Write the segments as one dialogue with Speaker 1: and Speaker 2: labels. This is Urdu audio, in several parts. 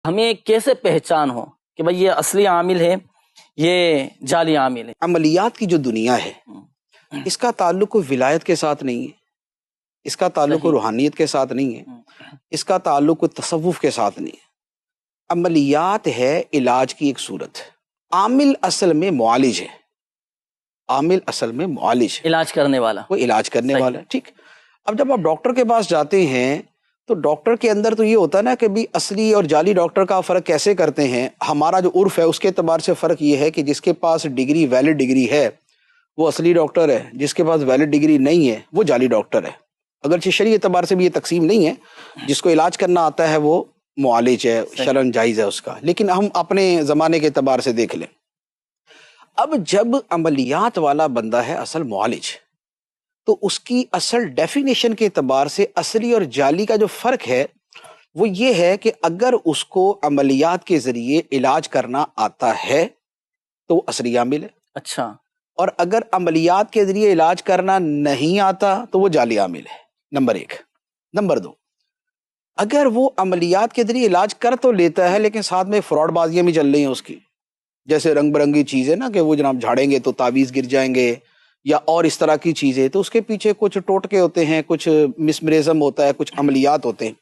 Speaker 1: ہمیں کیسے پہچان ہو کہ بھئی یہ اصلی عامل ہے، یہ جعلی عامل ہے؟
Speaker 2: عملیات کی جو دنیا ہے اس کا تعلق کوئی ولایت کے ساتھ نہیں ہے، اس کا تعلق کوئی روحانیت کے ساتھ نہیں ہے، اس کا تعلق کوئی تصوف کے ساتھ نہیں ہے۔ عملیات ہے علاج کی ایک صورت، عامل اصل میں معالج ہے، عامل اصل میں معالج ہے،
Speaker 1: علاج کرنے والا،
Speaker 2: وہ علاج کرنے والا ہے۔ ٹھیک، اب جب آپ ڈاکٹر کے پاس جاتے ہیں تو ڈاکٹر کے اندر تو یہ ہوتا ہے نا کہ بھی اصلی اور جعلی ڈاکٹر کا فرق کیسے کرتے ہیں۔ ہمارا جو عرف ہے اس کے اعتبار سے فرق یہ ہے کہ جس کے پاس ڈگری ویلڈ ڈگری ہے وہ اصلی ڈاکٹر ہے، جس کے پاس ویلڈ ڈگری نہیں ہے وہ جعلی ڈاکٹر ہے۔ اگرچہ شرعی اعتبار سے بھی یہ تقسیم نہیں ہے، جس کو علاج کرنا آتا ہے وہ معالج ہے، شرعاً جائز ہے اس کا، لیکن ہم اپنے زمانے کے اعتبار سے دیکھ لیں۔ اب جب عملیات والا بندہ ہے اصل معالج، تو اس کی اصل ڈیفینیشن کے اعتبار سے اصلی اور جعلی کا جو فرق ہے وہ یہ ہے کہ اگر اس کو عملیات کے ذریعے علاج کرنا آتا ہے تو وہ اصلی عامل ہے،
Speaker 1: اچھا،
Speaker 2: اور اگر عملیات کے ذریعے علاج کرنا نہیں آتا تو وہ جعلی عامل ہے، نمبر ایک۔ نمبر دو، اگر وہ عملیات کے ذریعے علاج کر تو لیتا ہے لیکن ساتھ میں فراڈ بازیاں بھی چل رہی ہیں اس کی، جیسے رنگ برنگی چیزیں نا کہ وہ جناب جھاڑیں گے تو تعویذ گر جائیں گے یا اور اس طرح کی چیزیں، تو اس کے پیچھے کچھ ٹوٹکے ہوتے ہیں، کچھ مسمرزم ہوتا ہے، کچھ عملیات ہوتے ہیں۔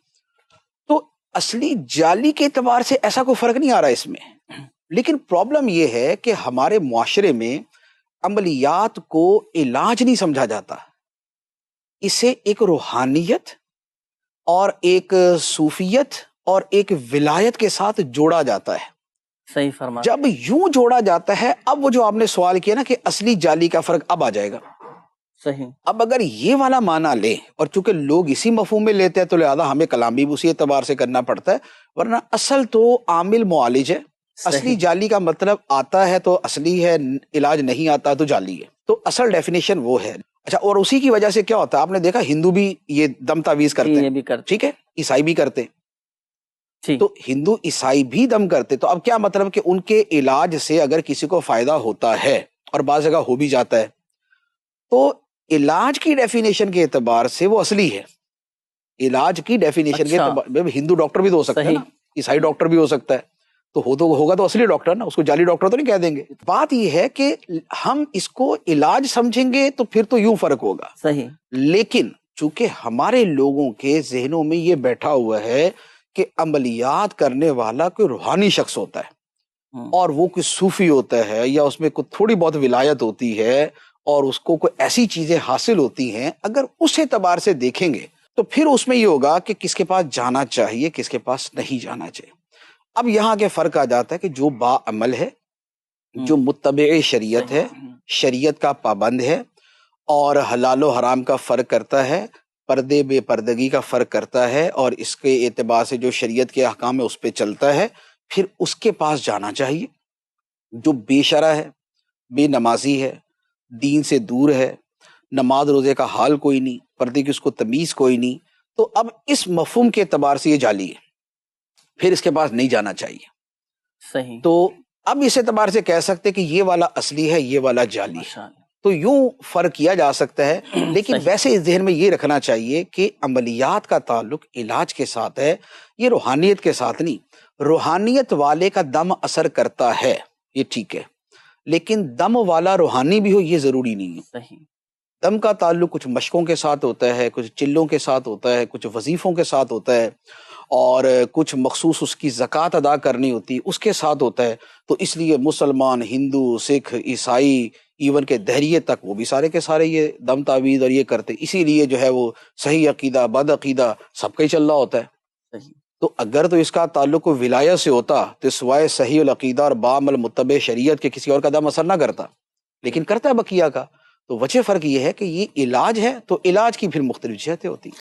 Speaker 2: تو اصلی جعلی کے اعتبار سے ایسا کوئی فرق نہیں آ رہا اس میں، لیکن پرابلم یہ ہے کہ ہمارے معاشرے میں عملیات کو علاج نہیں سمجھا جاتا، اسے ایک روحانیت اور ایک صوفیت اور ایک ولایت کے ساتھ جوڑا جاتا ہے۔
Speaker 1: صحیح فرما۔
Speaker 2: جب یوں جوڑا جاتا ہے، اب وہ جو آپ نے سوال کیا نا کہ اصلی جعلی کا فرق اب آ جائے گا۔
Speaker 1: صحیح۔
Speaker 2: اب اگر یہ والا معنی لیں، اور چونکہ لوگ اسی مفہوم میں لیتے ہیں تو لہذا ہمیں کلام بھی اسی اعتبار سے کرنا پڑتا ہے، ورنہ اصل تو عامل معالج ہے۔ اصلی جعلی کا مطلب آتا ہے تو اصلی ہے، علاج نہیں آتا تو جعلی ہے، تو اصل ڈیفینیشن وہ ہے۔ اچھا، اور اسی کی وجہ سے کیا ہوتا ہے، آپ نے دیکھا ہندو بھی یہ دم تعویذ کرتے ہیں، ٹھیک ہے، عیسائی بھی کرتے ہیں، تو ہندو عیسائی بھی دم کرتے، تو اب کیا مطلب کہ ان کے علاج سے اگر کسی کو فائدہ ہوتا ہے اور بعض جگہ ہو بھی جاتا ہے تو علاج کی ڈیفینیشن کے اعتبار سے وہ اصلی ہے۔ علاج کی ڈیفینیشن کے اعتبار، ہندو ڈاکٹر بھی تو ہو سکتا ہے نا، عیسائی ڈاکٹر بھی ہو سکتا ہے، تو ہوگا تو اصلی ڈاکٹر نا، اس کو جعلی ڈاکٹر تو نہیں کہہ دیں گے۔ بات یہ ہے کہ ہم اس کو علاج سمجھیں گے تو پھر تو یوں فرق ہوگا،
Speaker 1: صحیح،
Speaker 2: لیکن چونکہ ہمارے لوگوں کے ذہنوں میں یہ بیٹھا ہوا ہے کہ عملیات کرنے والا کوئی روحانی شخص ہوتا ہے اور وہ کوئی صوفی ہوتا ہے یا اس میں کوئی تھوڑی بہت ولایت ہوتی ہے اور اس کو کوئی ایسی چیزیں حاصل ہوتی ہیں، اگر اس اعتبار سے دیکھیں گے تو پھر اس میں یہ ہوگا کہ کس کے پاس جانا چاہیے، کس کے پاس نہیں جانا چاہیے۔ اب یہاں کے فرق آ جاتا ہے کہ جو با عمل ہے، جو متبع شریعت ہے، شریعت کا پابند ہے اور حلال و حرام کا فرق کرتا ہے، پردے بے پردگی کا فرق کرتا ہے، اور اس کے اعتبار سے جو شریعت کے احکام ہے اس پہ چلتا ہے، پھر اس کے پاس جانا چاہیے۔ جو بے شرع ہے، بے نمازی ہے، دین سے دور ہے، نماز روزے کا حال کوئی نہیں، پردے کی اس کو تمیز کوئی نہیں، تو اب اس مفہوم کے اعتبار سے یہ جعلی ہے، پھر اس کے پاس نہیں جانا چاہیے۔
Speaker 1: صحیح۔
Speaker 2: تو اب اس اعتبار سے کہہ سکتے کہ یہ والا اصلی ہے، یہ والا جعلی ہے، تو یوں فرق کیا جا سکتا ہے، لیکن ویسے اس ذہن میں یہ رکھنا چاہیے کہ عملیات کا تعلق علاج کے ساتھ ہے، یہ روحانیت کے ساتھ نہیں۔ روحانیت والے کا دم اثر کرتا ہے، یہ ٹھیک ہے، لیکن دم والا روحانی بھی ہو یہ ضروری نہیں ہے۔
Speaker 1: صحیح۔
Speaker 2: دم کا تعلق کچھ مشقوں کے ساتھ ہوتا ہے، کچھ چلوں کے ساتھ ہوتا ہے، کچھ وظیفوں کے ساتھ ہوتا ہے، اور کچھ مخصوص اس کی زکوٰۃ ادا کرنی ہوتی ہے اس کے ساتھ ہوتا ہے۔ تو اس لیے مسلمان، ہندو، سکھ، عیسائی، ایون کہ دہریے تک، وہ بھی سارے کے سارے یہ دم تعویذ اور یہ کرتے، اسی لیے جو ہے وہ صحیح عقیدہ بد عقیدہ سب کا ہی چل رہا ہوتا ہے۔ تو اگر تو اس کا تعلق ولایت سے ہوتا تو سوائے صحیح العقیدہ اور بعمل متبع شریعت کے کسی اور کا دم اثر نہ کرتا، لیکن کرتا ہے بقیہ کا۔ تو وجہ فرق یہ ہے کہ یہ علاج ہے تو علاج کی پھر مختلف جہتیں ہوتی ہیں۔